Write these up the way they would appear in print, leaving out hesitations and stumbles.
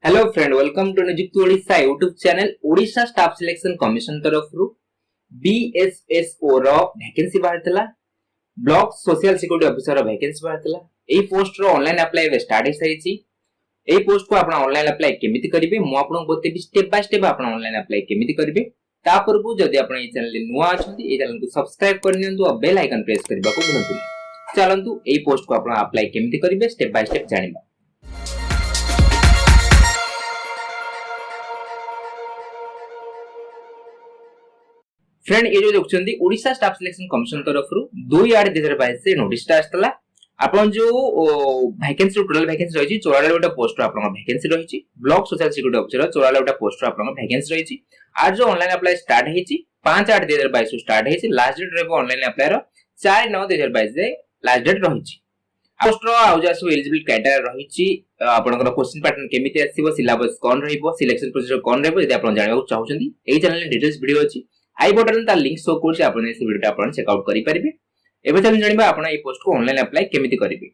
Hello friend, welcome to निजुक्ति Odisha YouTube channel. Odisha staff selection commission तरफ BSSO रो vacancy बाहरतला, ब्लॉक सोशल सिक्योरिटी ऑफिसर रो वैकेंसी बाहरतला। एई पोस्ट रो ऑनलाइन अप्लाई स्टार्ट हे साइछि। एई पोस्ट को आपण ऑनलाइन अप्लाई केमिति करिवे मु आपन बतेबी स्टेप बाय स्टेप आपण ऑनलाइन अप्लाई केमिति करिवे। ता पूर्व जदि आपण ए चैनल नुवा अछंती ए चैनल को सब्सक्राइब कर नियंतु और बेल आइकन प्रेस करबा को भूलंतु। चलंतु एई पोस्ट को आपण अप्लाई केमिति करिवे स्टेप बाय स्टेप जानिबा। फ्रेंड, ये जो देखुछंती ओडिशा स्टाफ सिलेक्शन कमिशन तरफ 2/8/2022 से नोटिस आस्तला। आपण जो वैकेंसी टोटल वैकेंसी रहिछि 44 गोटा पोस्ट आपण वैकेंसी रहिछि। ब्लॉक सोशल सिक्योरिटी ऑफिसर 44 गोटा पोस्ट आपण वैकेंसी रहिछि। आज जो ऑनलाइन अप्लाई स्टार्ट हेछि 5/8/2022 स्टार्ट हेछि। लास्ट डेट रहबो ऑनलाइन अप्लाई रो 4/9/2022 रे लास्ट डेट रहिछि। पोस्ट रो आउजासु एलिजिबल क्राइटेरिया रहिछि। आपनकर क्वेश्चन पैटर्न केमिति आसीबो, सिलेबस कोन रहइबो, सिलेक्शन प्रोसीजर कोन रहइबो, यदि आपण जानिबा चाहउछंती एई चैनल रे डिटेल्स वीडियो अछि। आई बटन ता लिंक शो करछि, आपण ए वीडियो आपण चेक आउट करि परिबे। एबे चलन जणिबा आपण ए पोस्ट को ऑनलाइन अप्लाई केमिति करिवे।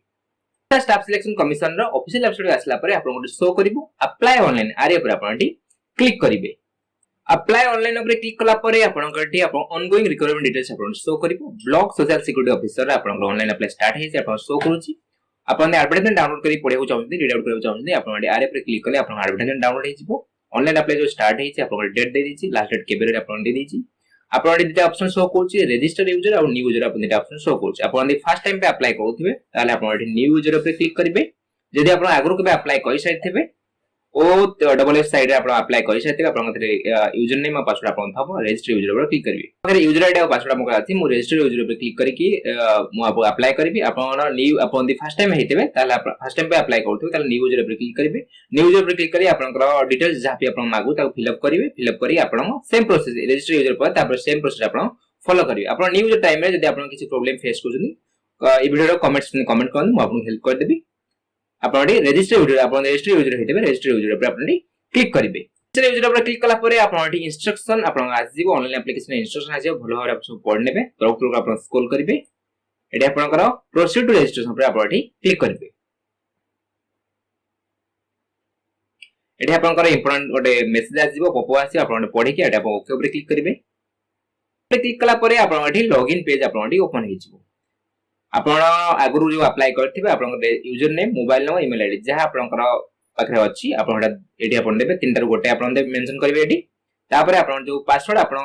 स्टाफ सिलेक्शन कमिशन रो ऑफिशियल वेबसाइट आसला परे आपण को शो करिवो अप्लाई ऑनलाइन। आरे पर आपण क्लिक करिवे। अप्लाई ऑनलाइन ऊपर क्लिक कला परे आपण कटी आपण ऑनगोइंग रिक्वायरमेंट डिटेल्स आपण शो करिवो। ब्लॉक सोशल सिक्योरिटी ऑफिसर आपण ऑनलाइन अप्लाई स्टार्ट हेछि, आपण शो करूछि। आपण एडवर्टाइजमेंट डाउनलोड करि पढियो चाहउछथि, रीड आउट करियो चाहउछथि, आपण आरे पर क्लिक कले आपण एडवर्टाइजमेंट डाउनलोड हेजिवो। ऑनलाइन अप्लाई जो स्टार्ट हेछि आपण डेट दे दिछि, लास्ट डेट केबे रे आपण दे दिछि। आपण दिटा ऑप्शन शो करछि, रजिस्टर यूजर और न्यू यूजर आपण दिटा ऑप्शन शो करछि। आपण फर्स्ट टाइम पे अप्लाई करूथिबे ताले आपण न्यू यूजर पे क्लिक करिवे। जदि आपण आगरो केबे अप्लाई करि साइथिबे ओ डबल एस साइड रे आपण अप्लाई करि साइथिबे, आपण मते यूजर नेम और पासवर्ड आपण थबो, रजिस्टर यूजर पर क्लिक करिवे। अगर यूजर आईडी और पासवर्ड हमको आछि, मु रजिस्टर यूजर पे क्लिक करिकि मु अप्लाई करबी। आपण न्यू आपण दि फर्स्ट टाइम हेतिबे ताले फर्स्ट टाइम पे अप्लाई करथिबे ताले न्यू यूजर पे क्लिक करिवे। न्यू यूजर पे क्लिक करी आपनकर डिटेल्स जहा पे आपण मागु ता फिल अप करिवे। फिल अप करी आपण सेम प्रोसेस रजिस्टर यूजर पर तापर सेम प्रोसेस आपण फॉलो करिवे। आपण न्यू यूजर टाइम रे जदि आपण किछि प्रॉब्लम फेस करछनी ए वीडियो रो कमेंट्स में कमेंट करन, मु आपन हेल्प कर देबी। आपण रजिस्टर यूजर आपण रजिस्टर यूजर हेतिबे, रजिस्टर यूजर पे आपण क्लिक करिवे। रजिस्टर यूजर पर क्लिक कला परे आपण इंस्ट्रक्शन आपण आसीबो, ऑनलाइन एप्लीकेशन इंस्ट्रक्शन आसीबो, भलो भाबे आपण सब पढ नेबे। तरफ तरफ आपण स्क्रॉल करिवे। एडी आपनकर प्रोसीड टू रजिस्ट्रेशन पर आपण क्लिक करिवे। एडी आपनकर इंपोर्टेंट गोटे मेसेज आसीबो, पॉपअप आसीबो, आपण पढि के एडी आपण ओके ऊपर क्लिक करिवे। क्लिक कला परे आपण लॉगिन पेज आपण ओपन हेजिबो। आपण आगरु जो अप्लाई करथिबे आपण user name, mobile number, email ID जहा आपनकर पाखरे अछि आपण एडी आपण देबे। तीनटा गोटे आपण मेंशन करिवे एडी। तापर आपण जो पासवर्ड आपण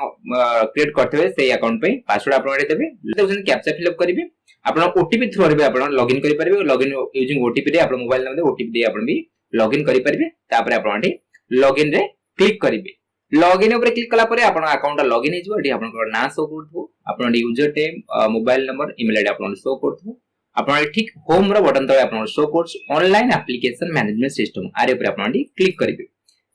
क्रिएट करथिबे सेही अकाउंट पे पासवर्ड आपण एडी देबे। देबे कैप्चा फिल अप करिवे। आपण ओटीपी थ्रू रे आपण लॉगिन करि परिबे। लॉगिन यूजिंग ओटीपी रे आपण मोबाइल नंबर दे ओटीपी दे आपण भी लॉगिन करि परिबे। तापर आपण लॉगिन रे क्लिक करिवे। लॉगिन ऊपर क्लिक कला परे आपण अकाउंट लॉगिन हेजिबो। एडी आपनकर नाम शो करथबो, आपण user name, mobile number, email ID आपण शो करथबो। आपण ठीक होम रो बटन तळे आपण show course online application management system आरे पर आपण क्लिक करिवे।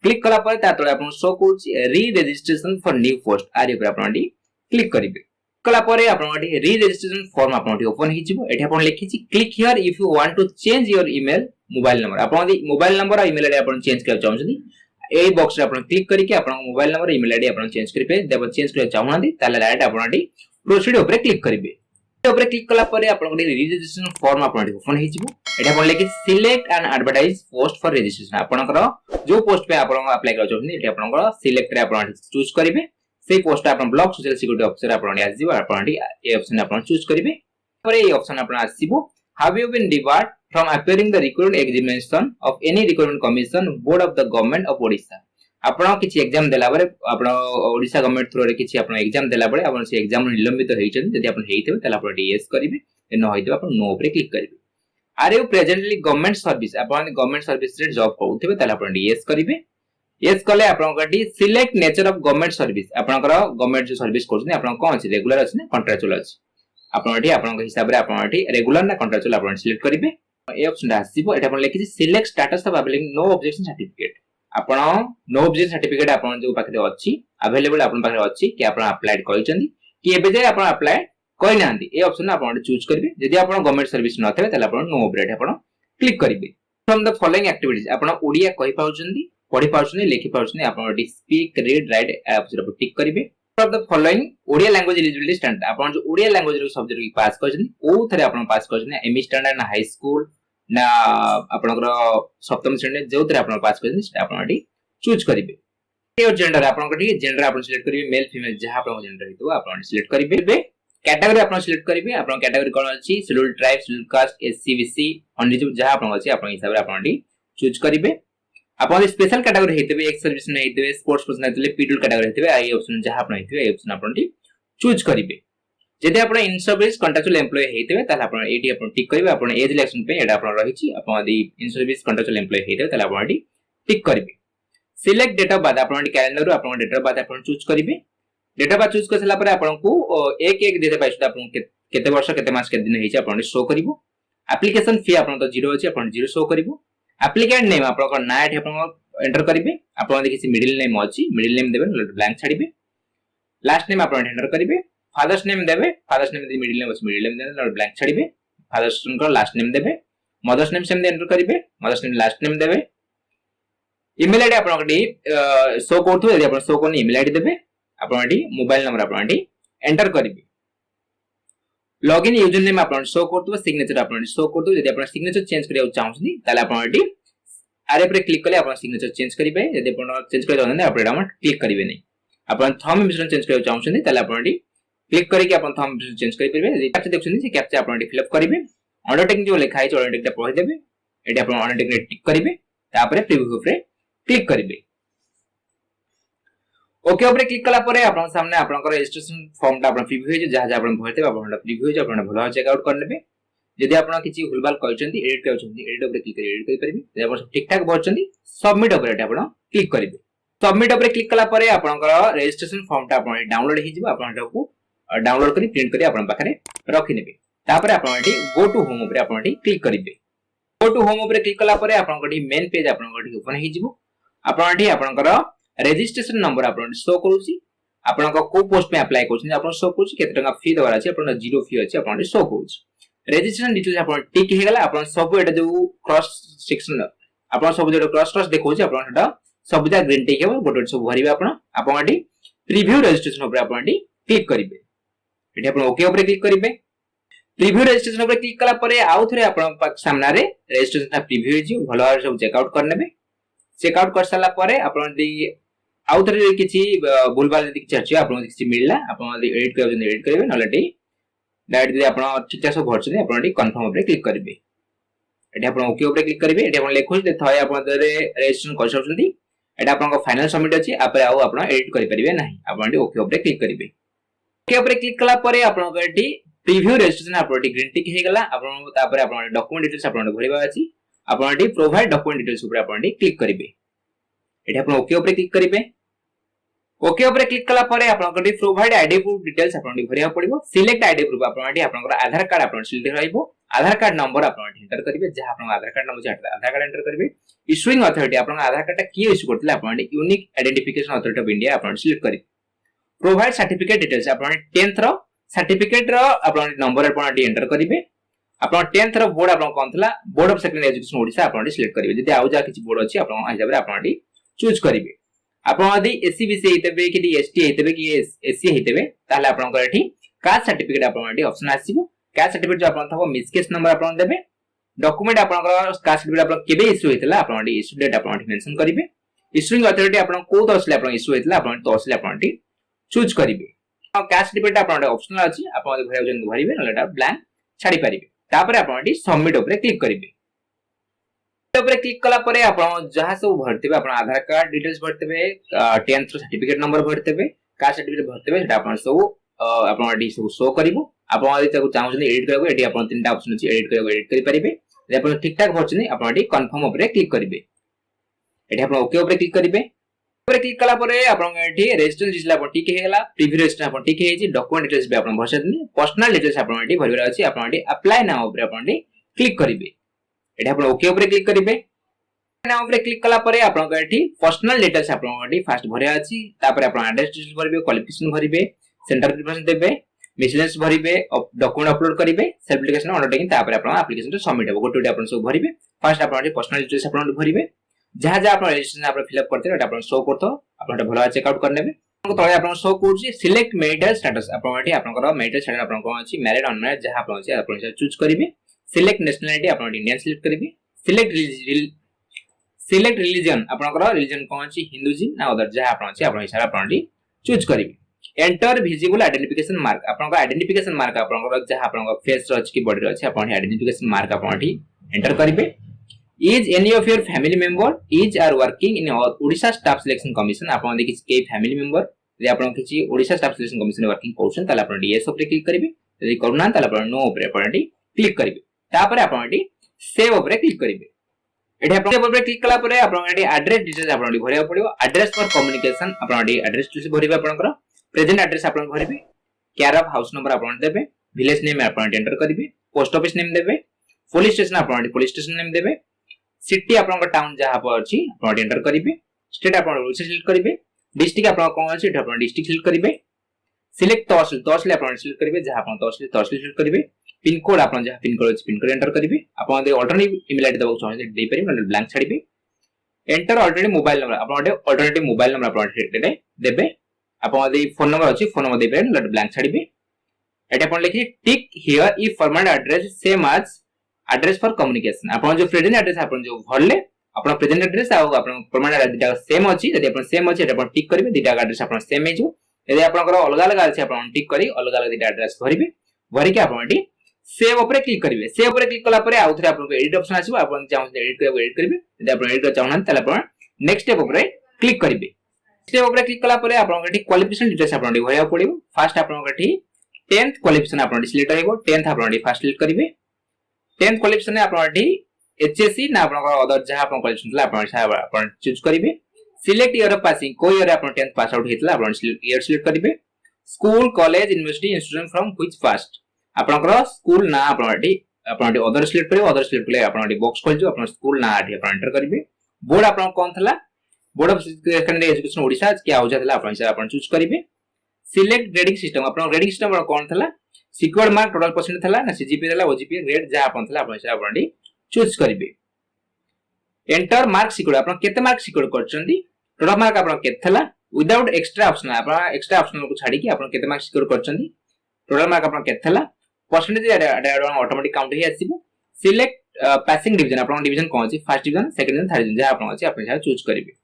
क्लिक कला परे ता तळे आपण show course re registration for new post आरे पर आपण क्लिक करिवे। कला परे आपण री रजिस्ट्रेशन फॉर्म आपण ओपन हिजिबो। एठी आपण लिखिछि click here if you want to change your email mobile number. आपण मोबाइल नंबर और ईमेल आईडी आपण चेंज कर चाहछथि ए बॉक्स रे आपण क्लिक करिके आपण मोबाइल नंबर ईमेल आईडी आपण चेंज करिवे। देबो चेंज कर चाहनांदी ताले डायरेक्ट आपण प्रोसीड ऊपर क्लिक करिवे। ऊपर क्लिक कला परे आपण रजिस्ट्रेशन फॉर्म आपण ओपन हिजिबो। एटा आपण लिखि select and advertise post for registration. आपनकर जो पोस्ट पे आपण अप्लाई कर चाहछथि एटा आपनकर सिलेक्ट रे आपण चूज करिवे। सेही पोस्ट आपण ब्लॉक सोशल सिक्योरिटी ऑफिसर आपण आसीबो। आपण ए ऑप्शन आपण चूज करिवे। परे ए ऑप्शन आपण आसीबो have you been debarred from appearing the required examination of any requirement commission board of the government of Odisha. आपण किछि एग्जाम देला बरे आपण ओडिशा गवर्नमेंट थ्रू रे किछि आपण एग्जाम देला बरे आपण से एग्जाम निलंबित हेइछन। जदि आपण हेइथिबे ताले आपण यस करिवे, न होइथिबे आपण नो ऊपर क्लिक करिवे। Are you presently government service, आपण गवर्नमेंट सर्विस रे जॉब करूथिबे ताले आपण यस करिवे। यस कले आपण कटी select nature of government service. आपनकर गवर्नमेंट जो सर्विस करछन आपण कोन अछि, रेगुलर अछि ना कॉन्ट्रैक्चुअल अछि। आपण एठी आपनक हिसाब रे आपण एठी रेगुलर ना कॉन्ट्रैक्चुअल आपण सिलेक्ट करिवे। ए ऑप्शन आसीबो। एटा आपण लिखि select status of available no objection certificate. आपण नो ऑब्जेक्शन सर्टिफिकेट आपण जो पाखरे अछि अवेलेबल आपण पाखरे अछि कि आपण अप्लाइड करिसंदी कि एबे जे आपण अप्लाई करि नांदी ए ऑप्शन आपण चूज करिवे। जदि आपण गवर्नमेंट सर्विस नथबे ताले आपण नो ऑब्रेट आपण क्लिक करिवे। फ्रॉम द फॉलोइंग एक्टिविटीज आपण ओडिया कहि पाउछंदी, पढि पाउछंदी, लिखि पाउछंदी, आपण स्पीक रीड राइट ऑप्शन पर टिक करिवे। From the following Odia language eligibility standard आपण जो ओडिया लैंग्वेज रो सब्जेक्ट की पास करछंदी ओ थरे आपण पास करछंदी एमई स्टैंडर्ड ना हाई स्कूल ना आपनकर सप्तम श्रेणी जोतरे आपण पास करछन सेटा आपण एठी चूज करिवे। ए जेंडर आपनकर एठी जेंडर आपण सिलेक्ट करिवे मेल फीमेल जहा आपण जेंडर हेतु आपण सिलेक्ट करिवे। कैटेगरी आपण सिलेक्ट करिवे आपण कैटेगरी कोन अछि scheduled tribe scheduled caste SC BC unreserved जहा आपण अछि आपण हिसाब रे आपण एठी चूज करिवे। आपण स्पेशल कैटेगरी हेतबे एक्स सर्विस ने हेतबे स्पोर्ट्स पर्सन हेतले पीडब्ल्यू कैटेगरी हेतबे आई ऑप्शन जहा आपण हेतबे ए ऑप्शन आपण एठी चूज करिवे। जदि आपण इन सर्विस कॉन्ट्रैक्चुअल एम्प्लॉय हेतबे ताले आपण एठी आपण टिक करिवे। आपण एज इलेक्शन पे एटा आपण रहिछि आपण यदि इन सर्विस कॉन्ट्रैक्चुअल एम्प्लॉय हेतबे ताले आपण एठी टिक करिवे। सिलेक्ट डेट ऑफ बर्थ आपण एठी कैलेंडर रो आपण डेट ऑफ बर्थ आपण चूज करिवे। डेट ऑफ बर्थ चूज करसला परे आपण को 1/1/2022 आपण केते वर्ष केते मास केते दिन हेछि आपण शो करिवो। एप्लीकेशन फी आपण तो 0 अछि आपण 0 शो करिवो। एप्लीकेंट नेम आपण को ना एठी आपण एंटर करिवे। आपण देखि मिडिल नेम अछि मिडिल नेम देबे ब्लैंक छाडिबे। लास्ट नेम आपण एंटर करिवे। फादर्स नेम देबे फादर्स नेम मिडिल नेम अछि मिडिल नेम देबे ब्लैंक छाडिबे। फादर्स को लास्ट नेम देबे। मदर्स नेम सेम एंटर करिवे। मदर्स नेम लास्ट नेम देबे। ईमेल आईडी आपण कटी शो करथु यदि आपण शो कोन ईमेल आईडी देबे। आपण एठी मोबाइल नंबर आपण एठी एंटर करिवे। लॉगिन यूजर नेम आपण शो करथु सिग्नेचर आपण शो करथु यदि आपण सिग्नेचर चेंज करिया चाहउछनी ताले आपण एठी आरे पर क्लिक करले आपण सिग्नेचर चेंज करिवे। यदि आपण चेंज करिया चाहउछनी आपण एटा क्लिक करिवे नै। आपण थंब इम्प्रेशन चेंज करिया चाहउछनी ताले आपण एठी क्लिक करके अपन थंब इम्प्रेशन चेंज करि परिबे। यदि कैप्चा देखछनी से कैप्चा आपण एठी फिल अप करिवे। अंडरटेकिंग जो लिखा है अंडरटेकिंग टा पढि देबे। एठी आपण अंडरटेकिंग रे टिक करिवे। तापरे प्रीव्यू रे क्लिक करिवे। ओके ऊपर क्लिक कला परे आपण सामने आपनकर रजिस्ट्रेशन फॉर्म टा आपण प्रीव्यू हे जहा जहा आपण भरते आपण प्रीव्यू हे आपण भलो चेक आउट कर लेबे। यदि आपण किछि भूलभाल कहिसंती एडिट करछंती एडिट ऊपर क्लिक करि परिबे। यदि आपण ठीक ठाक भरछंती सबमिट ऊपर एटा आपण क्लिक करिवे। सबमिट ऊपर क्लिक कला परे आपनकर रजिस्ट्रेशन फॉर्म टा आपण डाउनलोड हे जिवो। आपण एटाको डाउनलोड करी प्रिंट करी आपण पाखरे रखि नेबे। तापर आपण एठी गो टू होम ऊपर आपण एठी क्लिक करिवे। गो टू होम ऊपर क्लिक कला परे आपण एठी मेन पेज आपण एठी ओपन हे जिवो। आपण एठी आपनकर रजिस्ट्रेशन नंबर आपण शो करूची। आपण को पोस्ट में अप्लाई करछन आपण शो करूची केते टका फी देवार अछि आपण 0 फी अछि आपण शो करूची। रजिस्ट्रेशन डिटेल्स आपण टिक हे गला। आपण सब एटा जो क्रॉस सेक्शन आपण सब जो क्रॉस क्रॉस देखौची आपण एटा सब जा ग्रीन टिक हेबो गोटे सब भरिबे। आपण एठी प्रीव्यू रजिस्ट्रेशन ऊपर आपण एठी क्लिक करिवे। एठी आपण ओके ऊपर क्लिक करिवे। प्रीव्यू रजिस्ट्रेशन ऊपर क्लिक कला परे आउ थरे आपण सामना रे रजिस्ट्रेशन ता प्रीव्यू हे जी भलो सब चेक आउट कर नेबे। चेक आउट कर साला परे आपण एठी आउ थरे किछि भूलभाल यदि किछि अछि आपण किछि मिलला आपण यदि एडिट करबे एडिट करिवे नलेटी डायरेक्ट यदि आपण ठीक ठाक सब भरछन आपण एठी कंफर्म ऊपर क्लिक करिवे। एठी आपण ओके ऊपर क्लिक करिवे। एठी आपण लेखो जे थय आपण दरे रजिस्ट्रेशन कर सकछन्ती। एटा आपण फाइनल सबमिट अछि आपरे आउ आपण एडिट करि परिबे नाही। आपण एठी ओके ऊपर क्लिक करिवे। ओके ऊपर क्लिक कला परे आपण एठी प्रीव्यू रजिस्ट्रेशन आपण एठी ग्रीन टिक हे गला। आपण तापरे आपण डॉक्यूमेंट डिटेल्स आपण भरिबा अछि। आपण एठी प्रोवाइड डॉक्यूमेंट डिटेल्स ऊपर आपण एठी क्लिक करिवे। एठी आपण ओके ऊपर क्लिक करिवे। ओके ऊपर क्लिक कला परे आपण कटी प्रोवाइड आईडी प्रूफ डिटेल्स आपण भरिया पड़िबो। सिलेक्ट आईडी प्रूफ आपण एठी आपनकर आधार कार्ड आपण सिलेक्ट रहइबो। आधार कार्ड नंबर आपण एठी एंटर करिवे। जहा आपण आधार कार्ड नंबर जाटला आधार कार्ड एंटर करिवे। इशुइंग अथॉरिटी आपण आधार कार्ड ता की इशू करथिले आपण एठी unique identification authority of India आपण सिलेक्ट करिवे। प्रोवाइड सर्टिफिकेट डिटेल्स आपण 10th रो सर्टिफिकेट रो आपण नंबर आपण एठी एंटर करिवे। आपण 10th रो बोर्ड आपण कोनथला board of secondary education Odisha आपण एठी सिलेक्ट करिवे। जदि आउ जा किछि बोर्ड अछि आपण हिसाब रे आपण एठी चूज करिवे। आपण यदि एससी बीसी हेतबे कि एसटी हेतबे कि एससी हेतबे ताले आपण एठी कास्ट सर्टिफिकेट आपण एठी ऑप्शन आसीबो। कास्ट सर्टिफिकेट जो आपण थबो मिसकेस नंबर आपण देबे। डॉक्यूमेंट आपण कास्ट सर्टिफिकेट आपण केबे इशू हेतला आपण एठी इशू डेट आपण एठी मेंशन करिवे। इशुइंग अथॉरिटी आपण को तहसिल आपण इशू हेतला आपण तहसिल आपण एठी चूज करिवे। कास्ट सर्टिफिकेट आपण ऑप्शनल अछि आपण भरिया जन भरिवे नलेटा ब्लैंक छाडी परिवे। तापर आपण एठी सबमिट ऊपर क्लिक करिवे। ऊपर क्लिक कला परे आपण जहा सब भरतेबे आपण आधार कार्ड डिटेल्स भरतेबे 10th सर्टिफिकेट नंबर भरतेबे कास्ट सर्टिफिकेट भरतेबे सेटा आपण सब आपण एडी सब शो करिवो। आपण यदि ताको चाहउछन एडिट करबो एडी आपण तीनटा ऑप्शन अछि एडिट करबो एडिट करि परिबे। यदि आपण ठीक ठाक भरछन आपण एडी कंफर्म ऊपर क्लिक करिवे। एडी आपण ओके ऊपर क्लिक करिवे। ऊपर क्लिक कला परे आपण एडी रजिस्ट्रेशन डिटेल्स आपण ठीक हे गेला। प्रीव्यू रजिस्ट्रेशन आपण ठीक हे जी। डॉक्यूमेंट डिटेल्स भी आपण भरछन। पर्सनल डिटेल्स आपण एडी भरबेला अछि आपण एडी अप्लाई नाउ ऊपर आपण एडी क्लिक करिवे। एडी आपण ओके ऊपर क्लिक करिवे। नाउ ऊपर क्लिक कला परे आपण एठी पर्सनल डिटेल्स आपण एठी फर्स्ट भरिया अछि। तापर आपण एड्रेस डिटेल्स भरिबे क्वालिफिकेशन भरिबे सेंटर प्रिपरेशन देबे मिसलेनियस भरिबे डॉक्यूमेंट अपलोड करिवे सेल्फ एप्लीकेशन अंडरटेकिंग तापर आपण एप्लीकेशन सबमिट हेबो। गोटे आपण सब भरिबे। फर्स्ट आपण एठी पर्सनल डिटेल्स आपण भरिबे। जहा जहा आपण रजिस्ट्रेशन आपण फिल अप करते एटा आपण शो करतो आपण भलो चेक आउट कर नेबे। तळे आपण शो करूची सिलेक्ट मैरिटल स्टेटस आपण एठी आपनकर मैरिटल स्टेटस आपण कोन अछि मैरिड अनमैरिड जहा आपण अछि आपण चूज करिवे। सिलेक्ट नेशनलिटी आपण इंडियन सिलेक्ट करिवे सिलेक्ट रिलीजन आपनकर रिलीजन कोन अछि हिंदुइज्म ना अदर जहा आपण अछि आपण हिसाब आपण चूज करिवे एंटर विजिबल आइडेंटिफिकेशन मार्क आपनकर आइडेंटिफिकेशन मार्क आपनकर जहा आपनकर फेस रो अछि कि बॉडी रो अछि आपण आइडेंटिफिकेशन मार्क आपण एंटर करिवे is any of your family member is are working in Odisha staff selection commission आपण देखि के फैमिली मेंबर जे आपण किछि Odisha staff selection commission working कोर्सन ताला आपण यस ऊपर क्लिक करिवे यदि करूना ताला आपण नो ऊपर आपण क्लिक करिवे तापर आपण सेव ऊपर क्लिक करिवे एठी आपण सेव ऊपर क्लिक कला परे आपण एठी एड्रेस डिटेल्स आपण भरिया पड़िबो एड्रेस फॉर कम्युनिकेशन आपण एड्रेस डिटेल्स भरिबा आपनकर प्रेजेंट एड्रेस आपण भरिबे केयर ऑफ हाउस नंबर आपण देबे विलेज नेम आपण एंटर करिवे पोस्ट ऑफिस नेम देबे पुलिस स्टेशन आपण पुलिस स्टेशन नेम देबे सिटी आपन टाउन जहा पर अछि आपण एंटर करिवे स्टेट आपण ओडिशा सिलेक्ट करिवे डिस्ट्रिक्ट आपण कोन अछि आपण डिस्ट्रिक्ट सिलेक्ट करिवे सिलेक्ट तहसील आपण सिलेक्ट करिवे जहा आपण तहसील सिलेक्ट करिवे पिन कोड आपण जहा पिन कोड अछि पिन कोड एंटर करिवे आपण दे अल्टरनेटिव ईमेल आईडी दबो चाहे दे परिबे मतलब ब्लैंक छाडिबे एंटर अल्टरनेटिव मोबाइल नंबर आपण अल्टरनेटिव मोबाइल नंबर आपण देबे आपण दे फोन नंबर अछि फोन नंबर देबे मतलब ब्लैंक छाडिबे एटा आपण लिखि tick here if permanent address same as address for communication आपण जो प्रेजेंट एड्रेस आपण जो भरले आपण प्रेजेंट एड्रेस आ आपण परमानेंट एड्रेस सेम अछि यदि आपण सेम अछि आपण टिक करिवे दिटा एड्रेस आपण सेम हे जो यदि आपनकर अलग अलग अछि आपण टिक करी अलग अलग दिटा एड्रेस भरिबे भरि के आपण एटी सेव ऊपर क्लिक करिवे सेव ऊपर क्लिक कला परे आउथरे आपन एडिट ऑप्शन आसीबो आपण चाहू एडिट करिवे यदि आपण एडिट चाहू ताले आपण नेक्स्ट स्टेप ऊपर क्लिक करिवे स्टेप ऊपर क्लिक कला परे आपण एटी क्वालिफिकेशन डिटेल्स आपण भरिया पड़िबो फर्स्ट आपण एटी 10th क्वालिफिकेशन आपण सिलेक्ट होइबो 10th आपण एटी फर्स्ट सिलेक्ट करिवे 10th क्वालिफिकेशन आपण एटी एचएससी ना आपण अदर जहा आपण क्वालिफिकेशन ला आपण चूज करिवे सिलेक्ट ईयर ऑफ पासिंग को ईयर आपण 10th पास आउट हेतला आपण ईयर सिलेक्ट करिवे school college university institution from which first आपनकर स्कूल ना आपण अदर सिलेक्ट करिवे अदर सिलेक्ट कले आपण बॉक्स खोल जो आपण स्कूल ना आठी आपण एंटर करिवे बोर्ड आपण कोन थला board of secondary education Odisha के आउजा थला आपण चूज करिवे सिलेक्ट ग्रेडिंग सिस्टम आपण ग्रेडिंग सिस्टम कोन थला सिक्योर्ड मार्क टोटल परसेंट थला ना सीजीपी थला ओजीपी ग्रेड जा आपण थला आपण चूज करिवे एंटर मार्क सिक्योर्ड आपण केते मार्क सिक्योर्ड करचंदी टोटल मार्क आपण केते थला विदाउट एक्स्ट्रा ऑप्शन आपण एक्स्ट्रा ऑप्शन को छाडी कि आपण केते मार्क सिक्योर्ड करचंदी टोटल मार्क आपण केते थला परसेंटेज ऑटोमेटिक काउंट हे आसीबो सिलेक्ट पासिंग डिवीजन आपण डिवीजन कोन अछि first division second division third division जे आपण अछि आपण चूज करिवे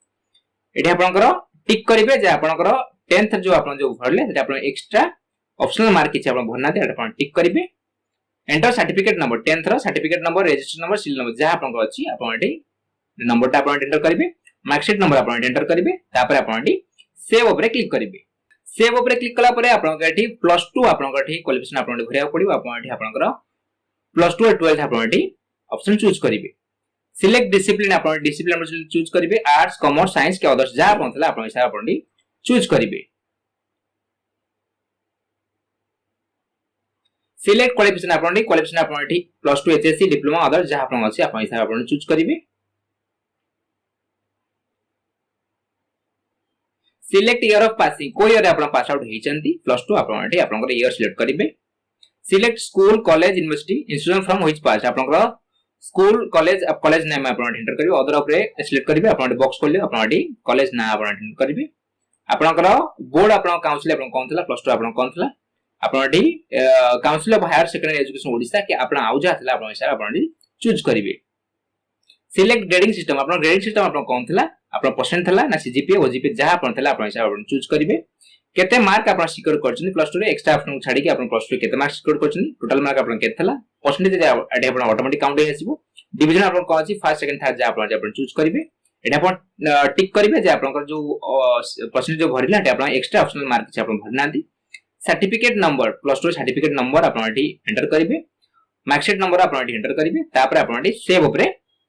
एठी आपनकर टिक करिवे जे आपनकर 10th जो आपण जो भरले सेटा आपण एक्स्ट्रा ऑप्शनल मार्क किछ आपण भरना दे आपण टिक करिवे एंटर सर्टिफिकेट नंबर 10th रो certificate number registration number seal number जे आपण अछि आपण एठी नंबरटा आपण एंटर करिवे मार्कशीट नंबर आपण एंटर करिवे तापर आपण एठी सेव ऊपर क्लिक करिवे सेव ऊपर क्लिक कला परे आपण एठी +2 आपण एठी क्वालिफिकेशन आपण भरिया पड़िबो आपण एठी आपण +2 और 12th आपण एठी ऑप्शन चूज करिवे सिलेक्ट डिसिप्लिन आपण डिसिप्लिन चूज करिवे आर्ट्स कॉमर्स साइंस के अदर्स जा आपण थला आपण हिसाब आपण चूज करिवे सिलेक्ट क्वालिफिकेशन आपण एठी +2 एचएससी डिप्लोमा अदर जा आपण अछि आपण हिसाब आपण चूज करिवे सिलेक्ट ईयर ऑफ पासिंग को ईयर आपण पास आउट हेचंती +2 आपण एठी आपण ईयर सिलेक्ट करिवे select school college university institution from which pass आपण स्कूल कॉलेज नेम आपण एंटर करिवे अदर ऊपर सिलेक्ट करिवे आपण बॉक्स खोलले आपण एठी कॉलेज ना आपण एंटर करिवे आपण बोर्ड आपण काउंसिल आपण कोन थला +2 आपण कोन थला आपण एठी council of higher secondary education Odisha के आपण आउजा थला आपण हिसाब आपण चूज करिवे सिलेक्ट ग्रेडिंग सिस्टम आपण कोन थला आपण परसेंट थला ना सीजीपी ओजीपी जहा आपण थला आपण हिसाब आपण चूज करिवे केते मार्क आपण सिक्योर करछन +2 रे एक्स्ट्रा ऑप्शन छाडी के आपण +2 केते मार्क सिक्योर करछन टोटल मार्क आपण केते थला परसेंटेज एटा आपण ऑटोमेटिक काउंट हे आसीबो डिवीजन आपण कोन अछि फर्स्ट सेकंड थर्ड जा आपण चूज करिवे एटा आपण टिक करिवे जे आपण जो परसेंटेज जो भरिला एटा आपण एक्स्ट्रा ऑप्शनल मार्क छै आपण भरनांती सर्टिफिकेट नंबर +2 सर्टिफिकेट नंबर आपण एठी एंटर करिवे मार्कशीट नंबर आपण एठी एंटर करिवे तापर आपण एठी सेव ऊपर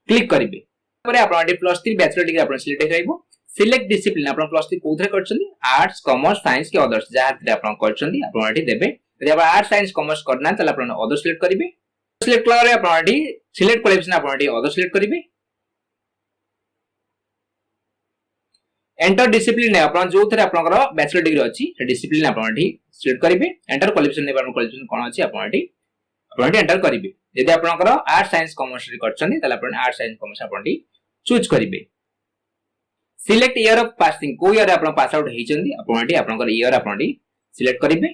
क्लिक करिवे तापर आपण एठी +3 बैचलर डिग्री आपण सिलेक्ट हेइबो सिलेक्ट डिसिप्लिन आपण +3 कोथरे करछन आर्ट्स कॉमर्स साइंस के अदर्स जहा आपण करछन आपण एठी देबे यदि आपण आर्ट्स साइंस कॉमर्स करना तले आपण अदर सिलेक्ट करिवे सिलेक्ट कला रे आपण एठी सिलेक्ट क्वालिफिकेशन आपण एठी अदर सिलेक्ट करिवे एंटर डिसिप्लिन ने आपण जो थरे आपनकर बैचलर डिग्री अछि से डिसिप्लिन आपण एठी सिलेक्ट करिवे एंटर क्वालिफिकेशन ने आपण क्वालिफिकेशन कोन अछि आपण एठी एंटर करिवे यदि आपनकर आर्ट्स साइंस कॉमर्स रे करछन तले आपण आर्ट्स साइंस कॉमर्स आपण एठी चूज करिवे सिलेक्ट ईयर ऑफ पासिंग को ईयर आपण पास आउट हेचंदी आपण एठी आपनकर ईयर आपण एठी सिलेक्ट करिवे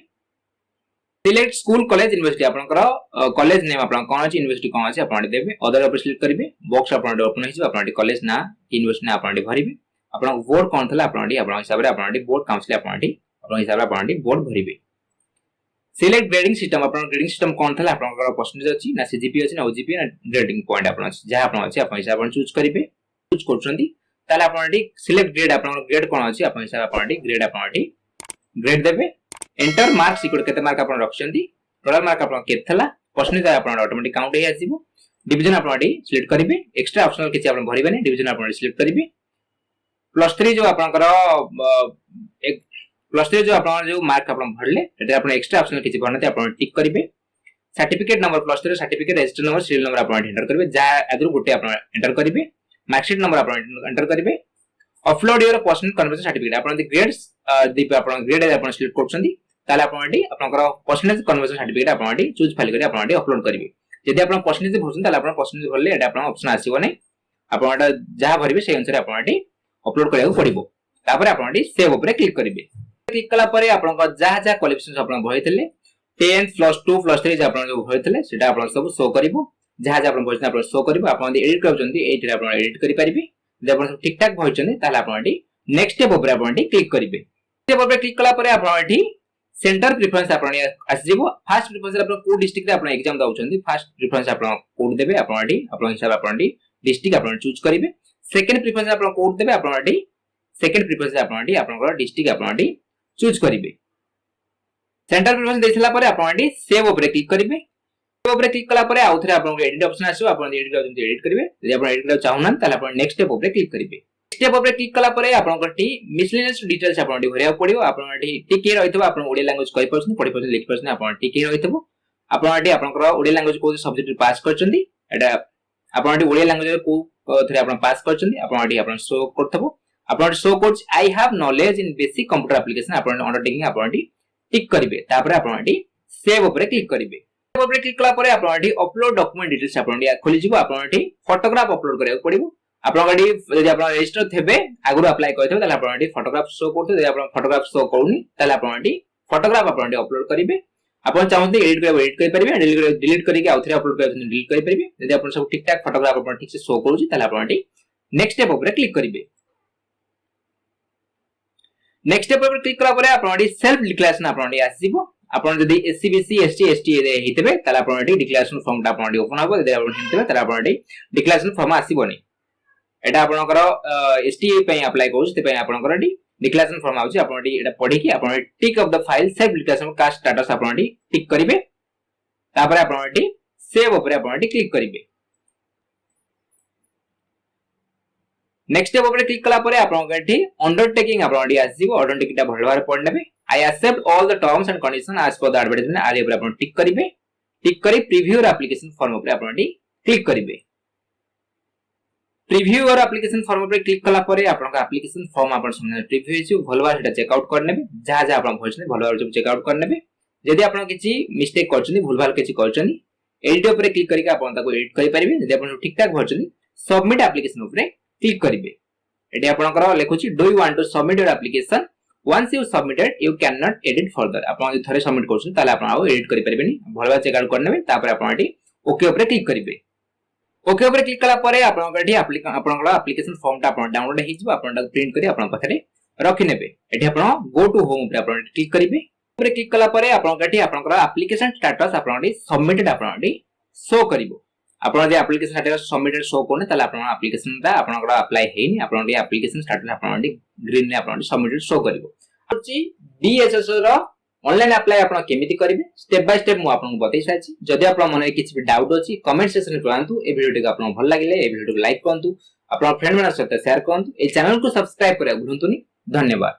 सिलेक्ट स्कूल कॉलेज यूनिवर्सिटी आपनकर कॉलेज नेम आपन कोन अछि यूनिवर्सिटी कोन अछि आपन देबे अदर ऊपर सिलेक्ट करिवे बॉक्स आपन ओपन हिजो आपन कॉलेज ना यूनिवर्सिटी ना आपन भरिवे आपन बोर्ड कोन थला आपन हिसाब रे आपन बोर्ड काउंसिल आपन हिसाब रे आपन बोर्ड भरिवे सिलेक्ट ग्रेडिंग सिस्टम आपन ग्रेडिंग सिस्टम कोन थला आपन परसेंटेज अछि ना सीजीपी अछि ना ओजीपी ना ग्रेडिंग पॉइंट आपन अछि जे आपन अछि आपन हिसाब चूज करिवे चूज करछंती ताले आपन सिलेक्ट ग्रेड आपन ग्रेड कोन अछि आपन हिसाब आपन ग्रेड आपन ग्रेड देबे एंटर मार्क्स इक्वल केते मार्क आपन रखछंती टोटल मार्क आपन केथला परसेंटेज आपन ऑटोमेटिक काउंट हे आसीबो डिवीजन आपन सिलेक्ट करिवे एक्स्ट्रा ऑप्शनल किछि आपन भरिबेनी डिवीजन आपन सिलेक्ट करिवे +3 जो आपनकर एक +3 जो आपन जो मार्क आपन भरले एटा आपन एक्स्ट्रा ऑप्शनल किछि भरनते आपन टिक करिवे certificate number +3 certificate register number serial number आपन एंटर करिवे जा अदरु गुटे आपन एंटर करिवे मार्कशीट नंबर आपन एंटर करिवे upload your personal conversation certificate आपन ग्रेड्स दीप आपन ग्रेड आपन सिलेक्ट करछंती ताले आपन आपनकर पर्सनल कन्वर्सेशन सर्टिफिकेट आपन चूज फाइल करी आपन अपलोड करिवे यदि आपन पर्सनल भरछन ताले आपन पर्सनल भरले एटा आपन ऑप्शन आसीबो नै आपन एटा जा भरिवे से अनुसार आपन अपलोड करिया पड़िबो तापर आपन सेव ऊपर क्लिक करिवे क्लिक कला परे आपन जा जा क्वालिफिकेशन आपन भइथिले 10 +2 +3 जे आपन जो भइथिले सेटा आपन सब शो करिवो जा जा आपन भइथिले आपन शो करिवो आपन एडिट करछंती एठी आपन एडिट करि परिबे जे आपन सब ठीक ठाक भइछने ताले आपन नेक्स्ट स्टेप ऊपर आपन क्लिक करिवे स्टेप ऊपर क्लिक कला परे आपन सेंटर प्रेफरेंस आपन आसीबो फर्स्ट प्रेफरेंस आपन को डिस्ट्रिक्ट रे आपन एग्जाम दाउछंती फर्स्ट प्रेफरेंस आपन कोड देबे आपन हिसाब आपन डिस्ट्रिक्ट आपन चूज करिवे सेकंड प्रेफरेंस आपन कोड देबे आपन सेकंड प्रेफरेंस आपन आपन डिस्ट्रिक्ट आपन चूज करिवे सेंटर प्रेफरेंस देथिला परे आपन सेव ऊपर क्लिक करिवे सेव ऊपर क्लिक कला परे आउथरे आपन एडिट ऑप्शन आसीबो आपन एडिट करिवे यदि आपन एडिट करबा चाहुना ताले आपन नेक्स्ट स्टेप ऊपर क्लिक करिवे स्टेप ऊपर क्लिक कला परे आपन मिसलेनियस डिटेल्स आपन भरिया पड़ियो आपन टिके रहितबो आपन ओडिया लैंग्वेज कहि परछन पढि परछन लिखि परछन आपन टिके रहितबो आपन आपन ओडिया लैंग्वेज को सब्जेक्ट पास करछंती एटा आपन ओडिया लैंग्वेज को थरे आपन पास करछंती आपन आपन शो करथबो आपन show codes I have knowledge in basic computer application आपन अंडरटेकिंग आपन टिक करिवे तापर आपन सेव ऊपर क्लिक करिवे सेव ऊपर क्लिक कला परे आपन अपलोड डॉक्यूमेंट डिटेल्स आपन खोली जिवो आपन फोटोग्राफ अपलोड करिया पड़िबो आपन यदि आपन रजिस्टर थेबे आगु अप्लाई करथबे ताले आपन फोटोग्राफ शो करथबे यदि आपन फोटोग्राफ शो करूनी ताले आपन फोटोग्राफ आपन अपलोड करिवे आपन चाहते एडिट करि परिबे डिलीट करिके आउथरे अपलोड करथि डिलीट करि परिबे यदि आपन सब ठीक ठाक फोटोग्राफ आपन ठीक से शो करूची ताले आपन नेक्स्ट स्टेप ऊपर क्लिक करिवे नेक्स्ट स्टेप ऊपर क्लिक कला परे आपन सेल्फ डिक्लेरेशन आपन आसीबो आपन जदी एससी बीसी एसटी एसटी हितबे ताले आपन डिक्लेरेशन फॉर्म ता आपन ओपन हबो यदि आपन हितबे ताले आपन डिक्लेरेशन फॉर्म आसीबो नै एटा आपनकर एसटी पय अप्लाई करूछ ते पय आपनकर डिक्लेरेशन फॉर्म आउची आपन एटा पढी कि आपन tick of the file self declaration caste status आपन टिक करिवे तापर आपन सेव ऊपर आपन क्लिक करिवे नेक्स्ट स्टेप ऊपर क्लिक कला परे आपन अंडरटेकिंग आपन आसीबो अंडरटेकिंग ता भलवार पढनेबे I accept all the terms and condition as per the advertisement आले ऊपर आपन टिक करिवे टिक करी प्रीव्यू योर एप्लीकेशन फॉर्म ऊपर आपन क्लिक करिवे प्रीव्यू योर एप्लीकेशन फॉर्म ऊपर क्लिक कला परे आपन एप्लीकेशन फॉर्म आपन सुने प्रीव्यू हिजो भलवार सेटा चेक आउट करनेबे जा जा आपन भइसने भलवार जो चेक आउट करनेबे यदि आपन किछि मिस्टेक करछनी भूलभाल किछि करछनी एडिट ऊपर क्लिक करिके आपन ताको एडिट करि परिबे यदि आपन ठीक ठाक भरछनी सबमिट एप्लीकेशन ऊपर क्लिक करिवे एडी आपनकर लेखुची do you want to submit your application once you submitted you can not edit further आपन थरे सबमिट करछन ताले आपन आउ एडिट करि परिबेनी भलवा चेक आउट करनेबे तापर आपन ओके ऊपर क्लिक करिवे ओके ऊपर क्लिक कला परे आपनकर आपनकर एप्लीकेशन फॉर्म ता आपन डाउनलोड हिजबो आपन प्रिंट करी आपन पाखरे रखि नेबे एठी आपन गो टू होम ऊपर आपन क्लिक करिवे ऊपर क्लिक कला परे आपनकर एप्लीकेशन स्टेटस आपन सबमिटेड आपन शो करिवो आपन जे एप्लीकेशन स्टेटस सबमिटेड शो कोने ताले आपन एप्लीकेशन ता आपनकर अप्लाई हेनी आपन एप्लीकेशन स्टेटस आपन ग्रीन ने आपन सबमिटेड शो करिवो अछि बीएसएसओ रो ऑनलाइन अप्लाई आपन केमिति करिवे स्टेप बाय स्टेप मु आपन बतै साची जदि आपन मन किछि भी डाउट अछि कमेंट सेक्शन में कहंतु ए वीडियो टिक आपन भल लागिले ए वीडियो को लाइक करंतु आपन फ्रेंड मन सहित शेयर करंतु ए चैनल को सब्सक्राइब करे भूलंतुनी धन्यवाद।